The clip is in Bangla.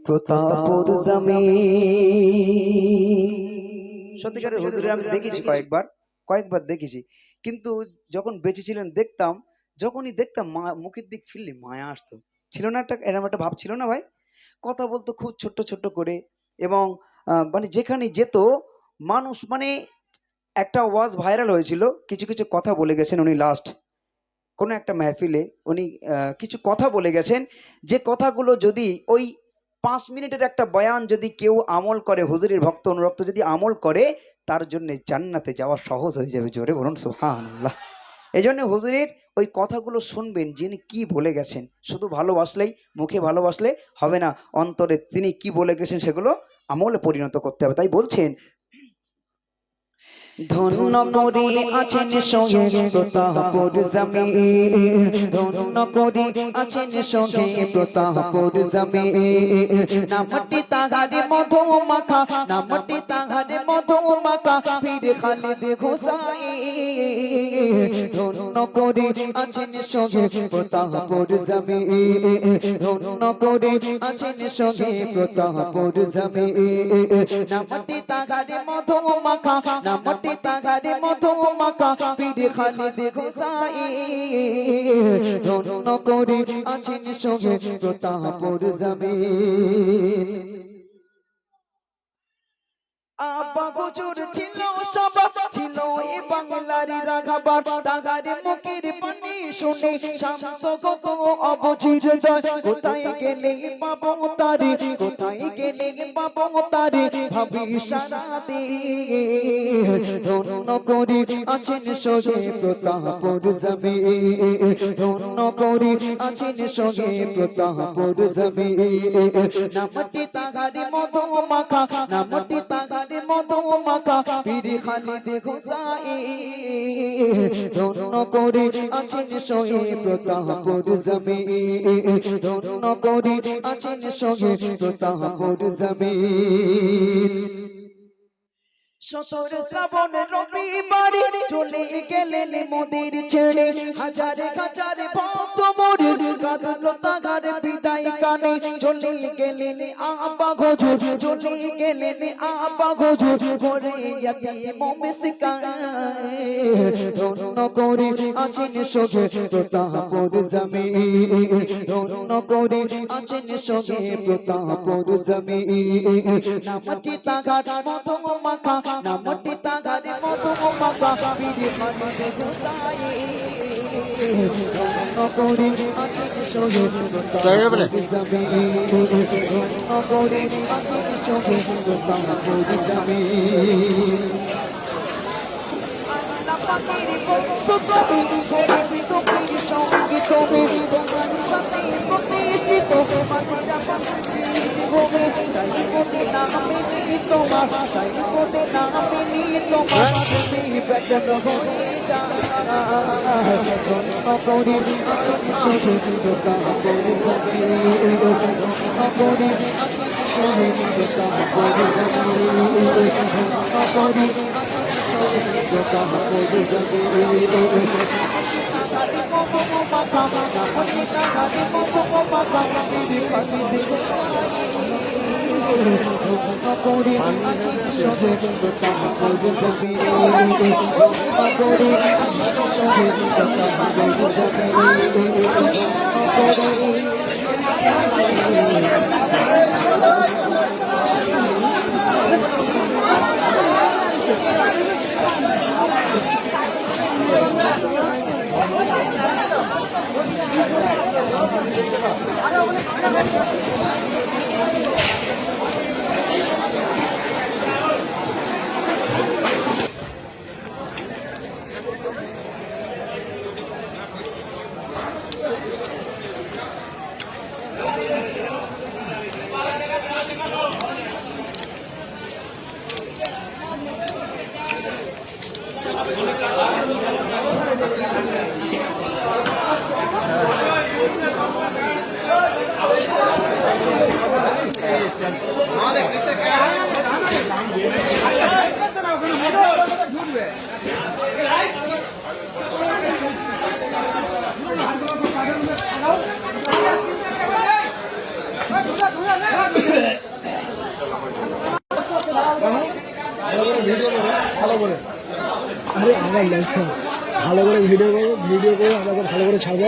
প্রতাপপুর জমি সত্যিকারের হুজুরের আমি দেখেছি কয়েকবার দেখেছি, কিন্তু যখন বেঁচে ছিলেন দেখতাম, যখনই দেখতাম মুখের দিক ফিরলে মায়া আসতো। ছিল না একটা এরকম একটা ভাব ছিল না ভাই? কথা বলতো খুব ছোট্ট ছোট্ট করে, এবং মানে যেখানে যেত মানুষ মানে একটা ওয়াজ ভাইরাল হয়েছিল, কিছু কিছু কথা বলে গেছেন উনি লাস্ট কোনো একটা মেহফিলে। উনি কিছু কথা বলে গেছেন, যে কথাগুলো যদি ওই 5 মিনিটের একটা বয়ান যদি কেউ আমল করে, হুজুরের ভক্ত অনুরক্ত যদি আমল করে, তার জন্য জান্নাতে যাওয়া সহজ হয়ে যাবে। জোরে বলুন সুবহানাল্লাহ। এই জন্য হুজুরের ওই কথাগুলো শুনবেন, যিনি কি বলে গেছেন। শুধু ভালোবাসলেই, মুখে ভালোবাসলে হবে না, অন্তরে তিনি কি বলে গেছেন সেগুলো আমলে পরিণত করতে হবে। তাই বলছেন, ধন্য করে আছেন সঙ্গে প্রতাপপুর জমি, ধন্য করে আছেন সঙ্গে প্রতাপপুর জমি, নামটি তাহারে মধু মাখা, নামটি তাহারে মধু মাখা, পীর খালিদ গোসাই। ধন্য করে আছেন সঙ্গে প্রতাপপুর জমি, ধন্য করে আছেন সঙ্গে প্রতাপপুর জমি, নামটি তাহারে মধু মাখা, নামটি তাহারে মধু মাখা, পীর খালিদ গোসাই। ধন্য করে আছেন সঙ্গে প্রতাপপুর জমি। আব্বা হুজুর ছিল সবাব, ছিল এ বাংলার রাঘাবার, তাহারে মুখের পানি শুনে শান্ত কত অবজির দয়। কোথায় গেলে পাবো তারে, কোথায় গেলে পাবো তারে, ভাবি সারাতে। ধন্য করে আছেন সঙ্গে প্রতাপপুর জমি, ধন্য করে আছেন সঙ্গে প্রতাপপুর জমি, নামটি তাহারে মধু মাখা, নামটি তাহারে মধু মাখা, পীর খালিদ গোসাই। ধন্য করে আছেন সঙ্গে প্রতাপপুর জমি, ধন্য করে আছেন সঙ্গে প্রতাপপুর জমি। সতর শ্রাবণ রবিবারে চলে গেলেন মোদের ছেড়ে, হাজার হাজার ভক্ত মোরে কাঁদলো তাহার বিদায় কানে। চলে গেলেন আব্বা হুজুর, চলে গেলেন আব্বা হুজুর, করে ইয়াতীম মিসকিন। ধন্য করে আছেন সঙ্গে প্রতাপপুর জমি, ধন্য করে আছেন সঙ্গে প্রতাপপুর জমি, নামটি তাহার মধু মাখা, নামটি তাহারে মধু মাখা, পীর খালিদ গোসাই। ধন্য করে আছেন সঙ্গে প্রতাপপুর জমি, ধন্য করে আছেন সঙ্গে প্রতাপপুর জমি। আল্লাহ পাকের ভক্ত তুমি, গর্বিত পীর সঙ্গে তুমি, তোমার সাথে প্রতিষ্ঠিত মাটিরা পাখির ভূমি। সাইকোতে নামে নিয়ে তোমার, সাইকোতে নামে নিয়ে তোমার, তুমি বেদন হয়ে যায়। ধন্য করে আছেন সঙ্গে প্রতাপপুর জমি, ধন্য করে আছেন সঙ্গে প্রতাপপুর জমি, ধন্য করে আছেন সঙ্গে প্রতাপপুর জমি। তাহারে মধু মাখা, নামটি তাহারে মধু মাখা, পীর খালিদ গোসাই। ধন্য করে আছেন সঙ্গে প্রতাপপুর জমি, ধন্য করে আছেন সঙ্গে প্রতাপপুর জমি, ধন্য করে। ভালো করে ভিডিও করো, ভালো করে। আরে আমার লেসন ভালো করে ভিডিও করো, আমাকে ভালো করে ছাড়বে।